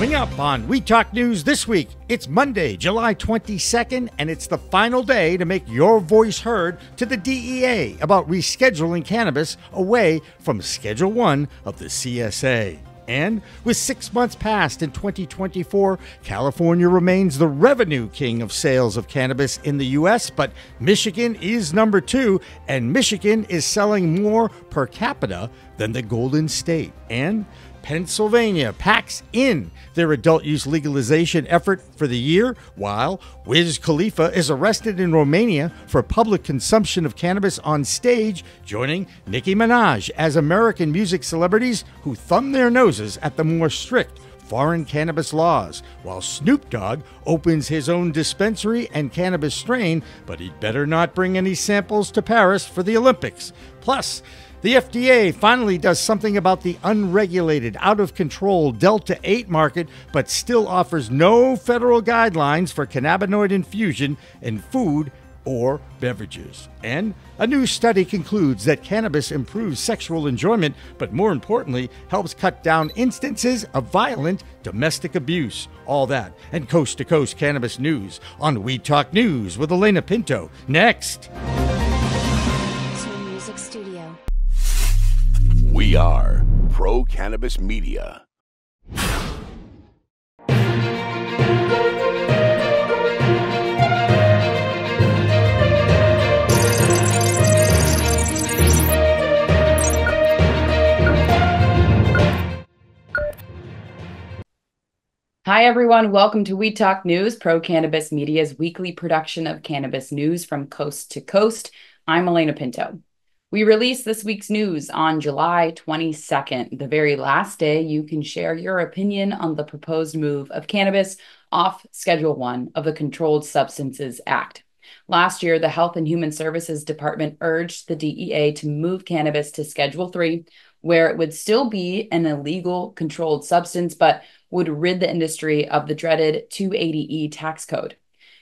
Coming up on We Talk News this week, it's Monday, July 22nd, and it's the final day to make your voice heard to the DEA about rescheduling cannabis away from Schedule 1 of the CSA. And with 6 months past in 2024, California remains the revenue king of sales of cannabis in the U.S., but Michigan is number 2, and Michigan is selling more per capita than the Golden State. And Pennsylvania packs in their adult use legalization effort for the year, while Wiz Khalifa is arrested in Romania for public consumption of cannabis on stage, joining Nicki Minaj as American music celebrities who thumb their noses at the more strict foreign cannabis laws, while Snoop Dogg opens his own dispensary and cannabis strain, but he'd better not bring any samples to Paris for the Olympics. Plus, the FDA finally does something about the unregulated, out-of-control Delta-8 market, but still offers no federal guidelines for cannabinoid infusion in food or beverages. And a new study concludes that cannabis improves sexual enjoyment, but more importantly, helps cut down instances of violent domestic abuse. All that and coast-to-coast cannabis news on We Talk News with Alaina Pinto. Next. Music Studio. We are Pro Cannabis Media. Hi, everyone. Welcome to We Talk News, Pro Cannabis Media's weekly production of cannabis news from coast to coast. I'm Alaina Pinto. We released this week's news on July 22nd, the very last day you can share your opinion on the proposed move of cannabis off Schedule 1 of the Controlled Substances Act. Last year, the Health and Human Services Department urged the DEA to move cannabis to Schedule 3, where it would still be an illegal controlled substance, but would rid the industry of the dreaded 280E tax code.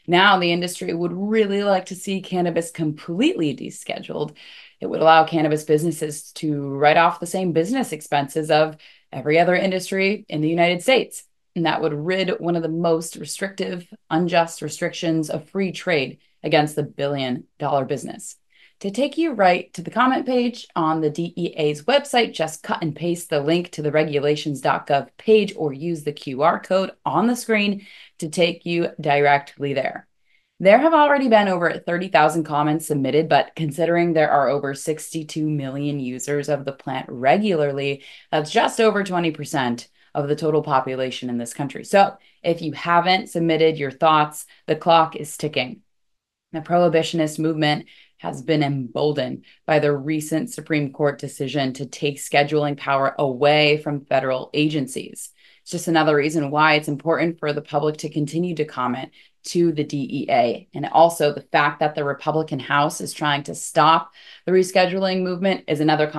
Now, the industry would really like to see cannabis completely descheduled. It would allow cannabis businesses to write off the same business expenses of every other industry in the United States. And that would rid one of the most restrictive, unjust restrictions of free trade against the billion-dollar business. To take you right to the comment page on the DEA's website, just cut and paste the link to the regulations.gov page or use the QR code on the screen to take you directly there. There have already been over 30,000 comments submitted, but considering there are over 62 million users of the plant regularly, that's just over 20% of the total population in this country. So if you haven't submitted your thoughts, the clock is ticking. The prohibitionist movement has been emboldened by the recent Supreme Court decision to take scheduling power away from federal agencies. It's just another reason why it's important for the public to continue to comment to the DEA. And also the fact that the Republican House is trying to stop the rescheduling movement is another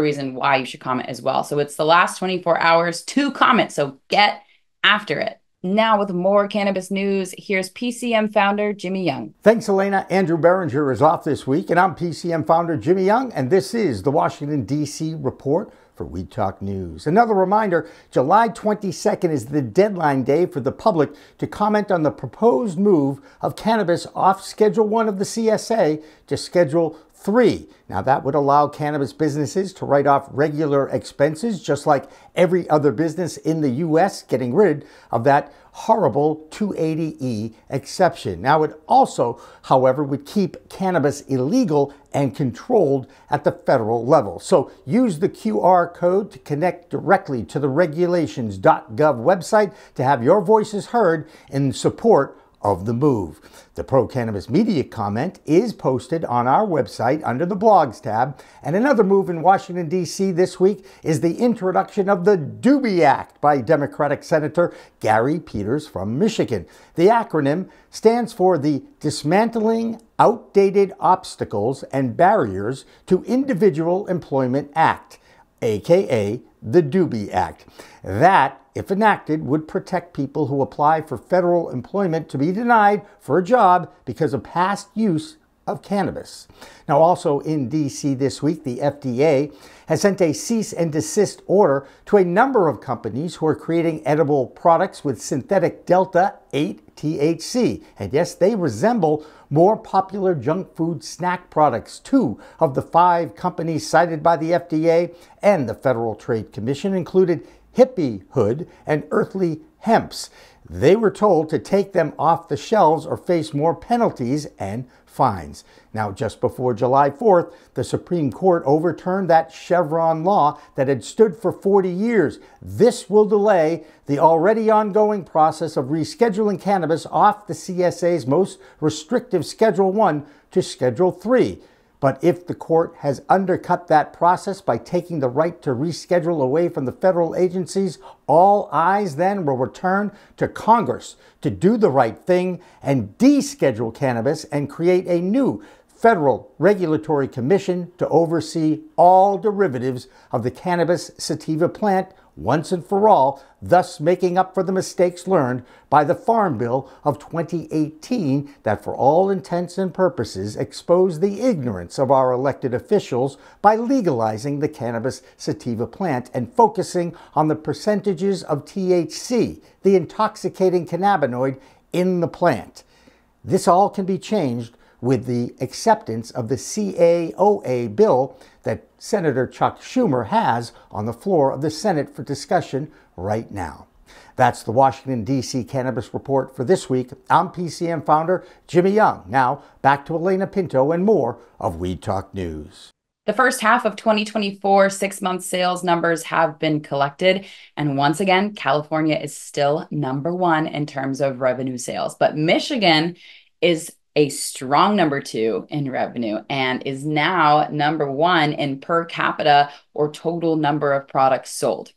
reason why you should comment as well. So it's the last 24 hours to comment, so get after it. Now with more cannabis news, here's PCM founder Jimmy Young. Thanks, Alaina. Andrew Berenger is off this week, and I'm PCM founder Jimmy Young, and this is the Washington, D.C. Report for We Talk News. Another reminder, July 22nd is the deadline day for the public to comment on the proposed move of cannabis off Schedule 1 of the CSA to Schedule 3. Now, that would allow cannabis businesses to write off regular expenses, just like every other business in the U.S., getting rid of that horrible 280E exception. Now, it also, however, would keep cannabis illegal and controlled at the federal level. So use the QR code to connect directly to the regulations.gov website to have your voices heard in support of the move. The Pro Cannabis Media comment is posted on our website under the blogs tab. And another move in Washington, D.C. this week is the introduction of the DEA Act by Democratic Senator Gary Peters from Michigan. The acronym stands for the Dismantling Outdated Obstacles and Barriers to Individual Employment Act, aka the DEA Act. That, if enacted, would protect people who apply for federal employment to be denied for a job because of past use of cannabis. Now, also in D.C. this week, the FDA has sent a cease and desist order to a number of companies who are creating edible products with synthetic Delta 8 THC. And yes, they resemble more popular junk food snack products. 2 of the 5 companies cited by the FDA and the Federal Trade Commission included Hippie Hood and Earthly Hemps. They were told to take them off the shelves or face more penalties and fines. Now, just before July 4th, the Supreme Court overturned that Chevron law that had stood for 40 years. This will delay the already ongoing process of rescheduling cannabis off the CSA's most restrictive Schedule 1 to Schedule 3. But if the court has undercut that process by taking the right to reschedule away from the federal agencies, all eyes then will return to Congress to do the right thing and deschedule cannabis and create a new federal regulatory commission to oversee all derivatives of the cannabis sativa plant once and for all, thus making up for the mistakes learned by the Farm Bill of 2018 that for all intents and purposes exposed the ignorance of our elected officials by legalizing the cannabis sativa plant and focusing on the percentages of THC, the intoxicating cannabinoid, in the plant. This all can be changed with the acceptance of the CAOA bill that Senator Chuck Schumer has on the floor of the Senate for discussion right now. That's the Washington, D.C. Cannabis Report for this week. I'm PCM founder Jimmy Young. Now, back to Alaina Pinto and more of Weed Talk News. The first half of 2024 6-month sales numbers have been collected. And once again, California is still number 1 in terms of revenue sales. But Michigan is a strong number 2 in revenue and is now number 1 in per capita or total number of products sold.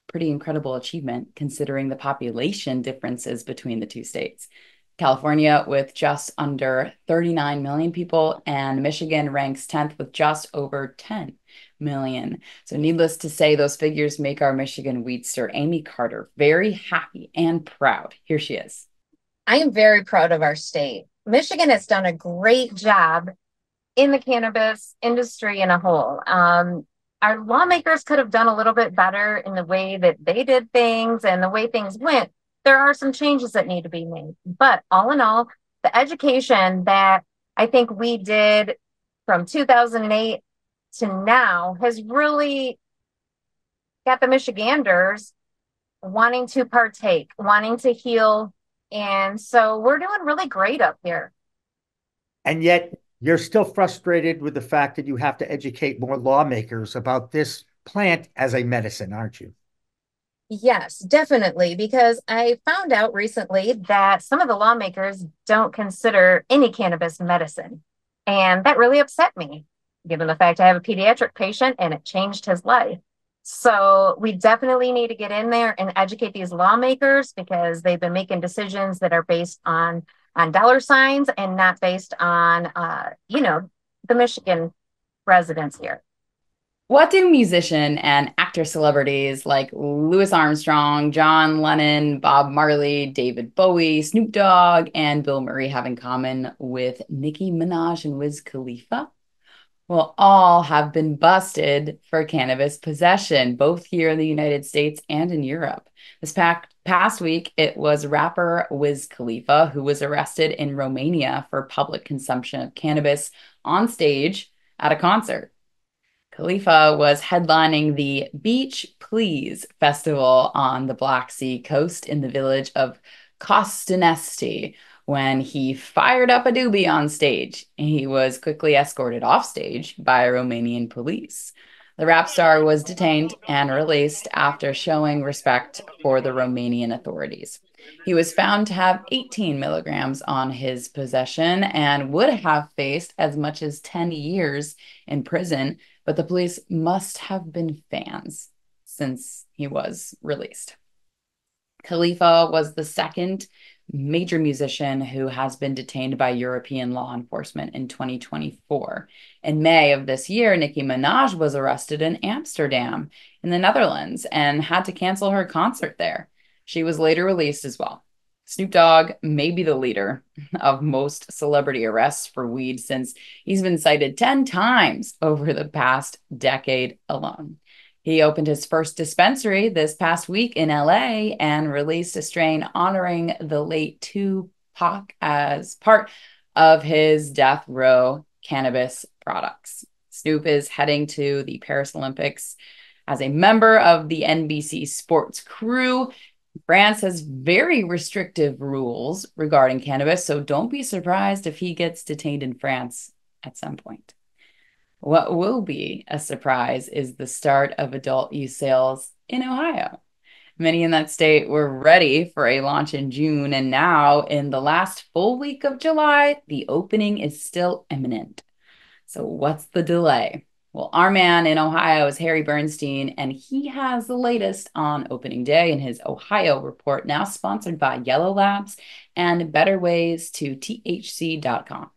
Pretty incredible achievement considering the population differences between the 2 states. California with just under 39 million people and Michigan ranks 10th with just over 10 million. So needless to say, those figures make our Michigan weedster, Amie Carter, very happy and proud. Here she is. I am very proud of our state. Michigan has done a great job in the cannabis industry in a whole. Our lawmakers could have done a little bit better in the way that they did things and the way things went. There are some changes that need to be made. But all in all, the education that I think we did from 2008 to now has really got the Michiganders wanting to partake, wanting to heal. And so we're doing really great up here. And yet you're still frustrated with the fact that you have to educate more lawmakers about this plant as a medicine, aren't you? Yes, definitely. Because I found out recently that some of the lawmakers don't consider any cannabis medicine. And that really upset me, given the fact I have a pediatric patient and it changed his life. So we definitely need to get in there and educate these lawmakers because they've been making decisions that are based on dollar signs and not based on, the Michigan residents here. What do musician and actor celebrities like Louis Armstrong, John Lennon, Bob Marley, David Bowie, Snoop Dogg, and Bill Murray have in common with Nicki Minaj and Wiz Khalifa? Well, all have been busted for cannabis possession, both here in the United States and in Europe. This past week, it was rapper Wiz Khalifa who was arrested in Romania for public consumption of cannabis on stage at a concert. Khalifa was headlining the Beach Please festival on the Black Sea coast in the village of Costanesti, when he fired up a doobie on stage. He was quickly escorted off stage by Romanian police. The rap star was detained and released after showing respect for the Romanian authorities. He was found to have 18 milligrams on his possession and would have faced as much as 10 years in prison, but the police must have been fans since he was released. Khalifa was the second major musician who has been detained by European law enforcement in 2024. In May of this year, Nicki Minaj was arrested in Amsterdam in the Netherlands and had to cancel her concert there. She was later released as well. Snoop Dogg may be the leader of most celebrity arrests for weed since he's been cited 10 times over the past decade alone. He opened his first dispensary this past week in LA and released a strain honoring the late Tupac as part of his death row cannabis products. Snoop is heading to the Paris Olympics as a member of the NBC sports crew. France has very restrictive rules regarding cannabis, so don't be surprised if he gets detained in France at some point. What will be a surprise is the start of adult use sales in Ohio. Many in that state were ready for a launch in June, and now in the last full week of July, the opening is still imminent. So what's the delay? Well, our man in Ohio is Harry Bernstein, and he has the latest on opening day in his Ohio report, now sponsored by Yellow Labs and betterways2thc.com.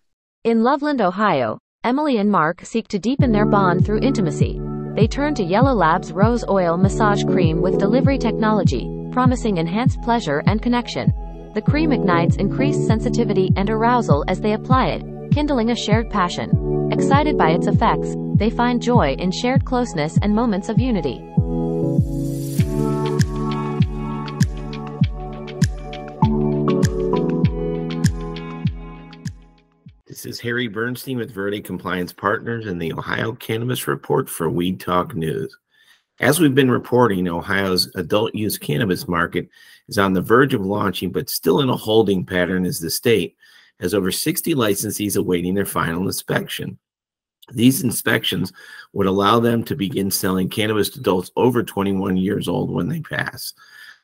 In Loveland, Ohio, Emily and Mark seek to deepen their bond through intimacy. They turn to Yellow Labs Rose Oil Massage Cream with delivery technology, promising enhanced pleasure and connection. The cream ignites increased sensitivity and arousal as they apply it, kindling a shared passion. Excited by its effects, they find joy in shared closeness and moments of unity. This is Harry Bernstein with Verde Compliance Partners and the Ohio Cannabis Report for Weed Talk News. As we've been reporting, Ohio's adult use cannabis market is on the verge of launching, but still in a holding pattern as the state has over 60 licensees awaiting their final inspection. These inspections would allow them to begin selling cannabis to adults over 21 years old when they pass.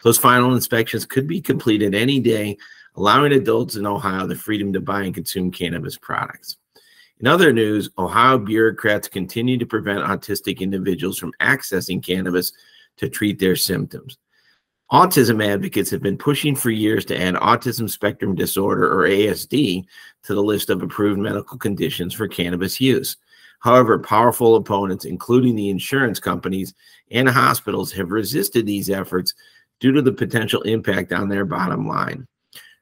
Those final inspections could be completed any day, allowing adults in Ohio the freedom to buy and consume cannabis products. In other news, Ohio bureaucrats continue to prevent autistic individuals from accessing cannabis to treat their symptoms. Autism advocates have been pushing for years to add autism spectrum disorder, or ASD, to the list of approved medical conditions for cannabis use. However, powerful opponents, including the insurance companies and hospitals, have resisted these efforts due to the potential impact on their bottom line.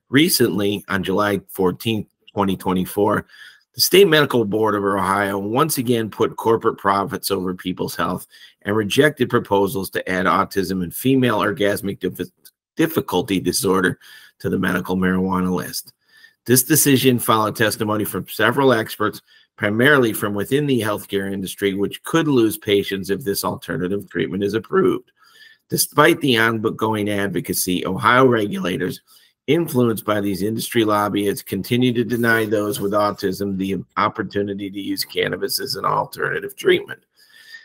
Recently, on July 14, 2024, the State Medical Board of Ohio once again put corporate profits over people's health and rejected proposals to add autism and female orgasmic difficulty disorder to the medical marijuana list. This decision followed testimony from several experts, primarily from within the healthcare industry, which could lose patients if this alternative treatment is approved. Despite the ongoing advocacy, Ohio regulators, influenced by these industry lobbyists, continue to deny those with autism the opportunity to use cannabis as an alternative treatment.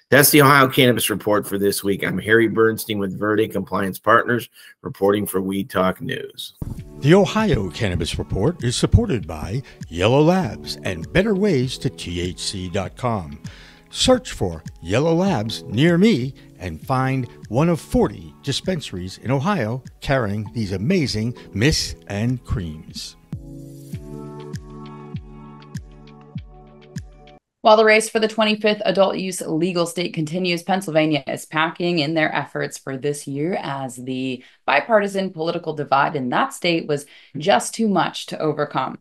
That's the Ohio Cannabis Report for this week. I'm Harry Bernstein with Verde Compliance Partners, reporting for Weed Talk News. The Ohio Cannabis Report is supported by Yellow Labs and betterways2thc.com. Search for Yellow Labs near me and find one of 40 dispensaries in Ohio carrying these amazing mists and creams. While the race for the 25th adult use legal state continues, Pennsylvania is packing in their efforts for this year as the bipartisan political divide in that state was just too much to overcome.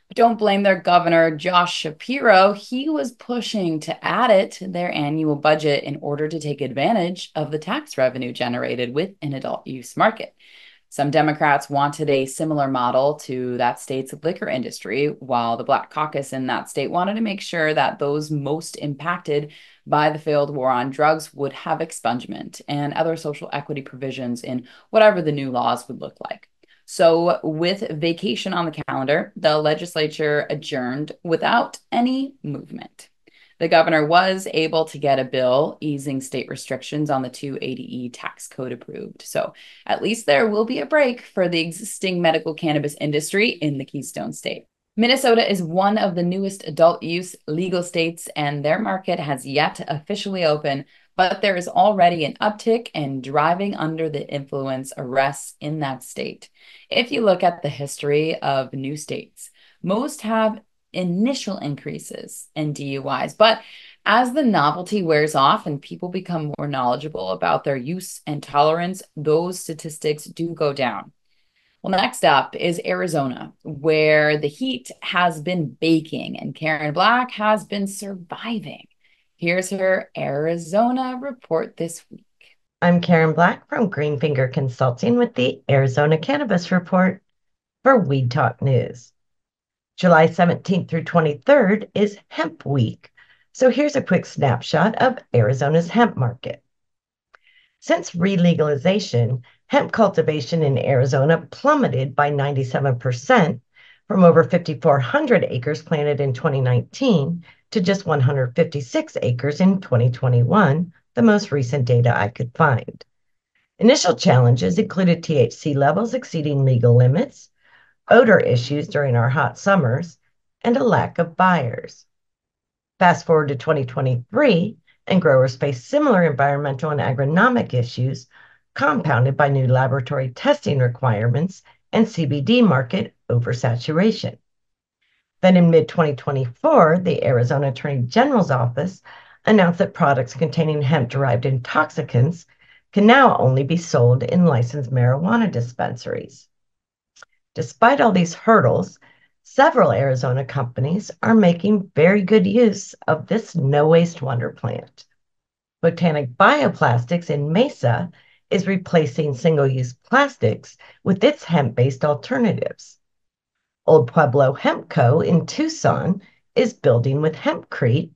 But don't blame their governor, Josh Shapiro. He was pushing to add it to their annual budget in order to take advantage of the tax revenue generated with an adult use market. Some Democrats wanted a similar model to that state's liquor industry, while the Black Caucus in that state wanted to make sure that those most impacted by the failed war on drugs would have expungement and other social equity provisions in whatever the new laws would look like. So with vacation on the calendar, the legislature adjourned without any movement. The governor was able to get a bill easing state restrictions on the 280E tax code approved. So at least there will be a break for the existing medical cannabis industry in the Keystone State. Minnesota is one of the newest adult use legal states, and their market has yet to officially open, but there is already an uptick in driving under the influence arrests in that state. If you look at the history of new states, most have initial increases in DUIs, but as the novelty wears off and people become more knowledgeable about their use and tolerance, those statistics do go down. Well, next up is Arizona, where the heat has been baking and Karen Black has been surviving. Here's her Arizona report this week. I'm Karen Black from Greenfinger Consulting with the Arizona Cannabis Report for Weed Talk News. July 17th through 23rd is Hemp Week, so here's a quick snapshot of Arizona's hemp market. Since re-legalization, hemp cultivation in Arizona plummeted by 97% from over 5,400 acres planted in 2019 to just 156 acres in 2021, the most recent data I could find. Initial challenges included THC levels exceeding legal limits, odor issues during our hot summers, and a lack of buyers. Fast forward to 2023, and growers face similar environmental and agronomic issues, compounded by new laboratory testing requirements and CBD market oversaturation. Then in mid-2024, the Arizona Attorney General's office announced that products containing hemp-derived intoxicants can now only be sold in licensed marijuana dispensaries. Despite all these hurdles, several Arizona companies are making very good use of this no-waste wonder plant. Botanic Bioplastics in Mesa is replacing single-use plastics with its hemp-based alternatives. Old Pueblo Hemp Co. in Tucson is building with hempcrete,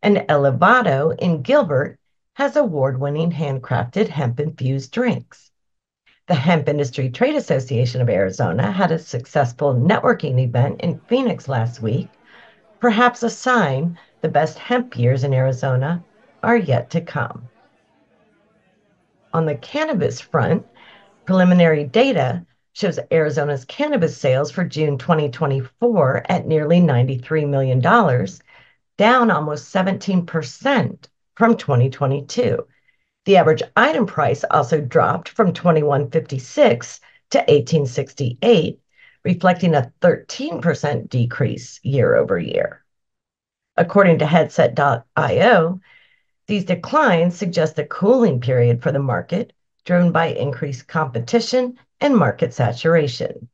and Elevado in Gilbert has award-winning handcrafted hemp-infused drinks. The Hemp Industry Trade Association of Arizona had a successful networking event in Phoenix last week, perhaps a sign the best hemp years in Arizona are yet to come. On the cannabis front, preliminary data shows Arizona's cannabis sales for June 2024 at nearly $93 million, down almost 17% from 2022. The average item price also dropped from $21.56 to $18.68, reflecting a 13% decrease year over year. According to Headset.io, these declines suggest a cooling period for the market, driven by increased competition and market saturation.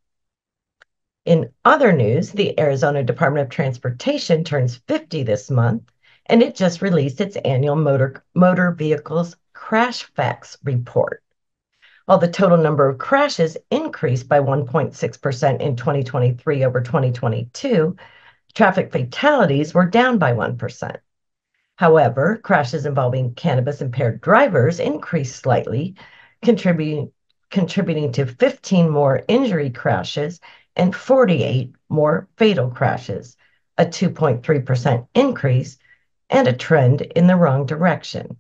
In other news, the Arizona Department of Transportation turns 50 this month, and it just released its annual motor vehicles crash facts report. While the total number of crashes increased by 1.6% in 2023 over 2022, traffic fatalities were down by 1%. However, crashes involving cannabis-impaired drivers increased slightly, contributing to 15 more injury crashes and 48 more fatal crashes, a 2.3% increase, and a trend in the wrong direction.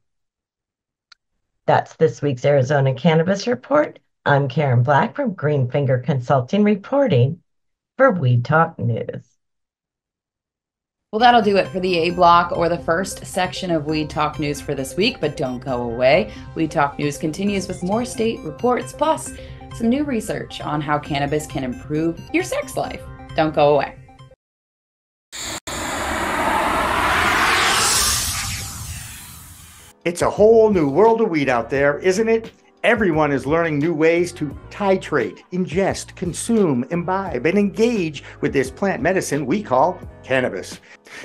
That's this week's Arizona Cannabis Report. I'm Karen Black from Greenfinger Consulting reporting for Weed Talk News. Well, that'll do it for the A block, or the first section of Weed Talk News for this week, but don't go away. Weed Talk News continues with more state reports, plus some new research on how cannabis can improve your sex life. Don't go away. It's a whole new world of weed out there, isn't it? Everyone is learning new ways to titrate, ingest, consume, imbibe, and engage with this plant medicine we call cannabis.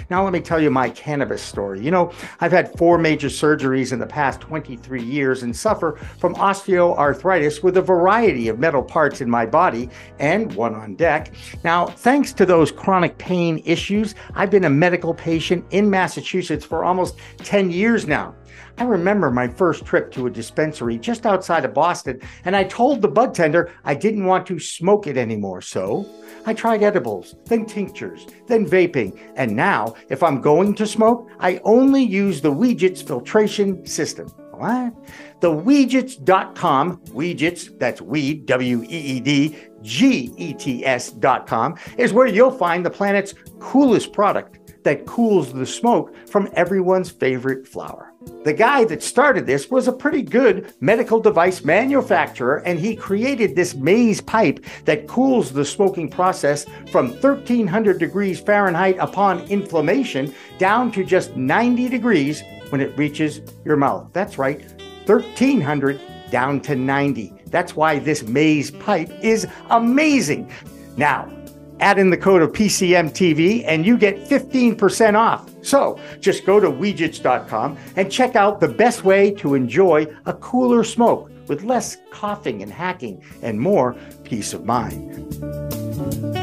Now, let me tell you my cannabis story. You know, I've had 4 major surgeries in the past 23 years and suffer from osteoarthritis with a variety of metal parts in my body and one on deck. Now, thanks to those chronic pain issues, I've been a medical patient in Massachusetts for almost 10 years now. I remember my first trip to a dispensary just outside of Boston, and I told the bud tender I didn't want to smoke it anymore. So I tried edibles, then tinctures, then vaping, and now if I'm going to smoke, I only use the Weedgets filtration system. What? The Weedgets.com, Weedgets, that's weed, W-E-E-D, G-E-T-S.com, is where you'll find the planet's coolest product that cools the smoke from everyone's favorite flower. The guy that started this was a pretty good medical device manufacturer, and he created this maze pipe that cools the smoking process from 1300 degrees Fahrenheit upon inflammation down to just 90 degrees when it reaches your mouth. That's right, 1300 down to 90. That's why this maze pipe is amazing. Now, add in the code of PCMTV and you get 15% off. So just go to Weejits.com and check out the best way to enjoy a cooler smoke with less coughing and hacking and more peace of mind.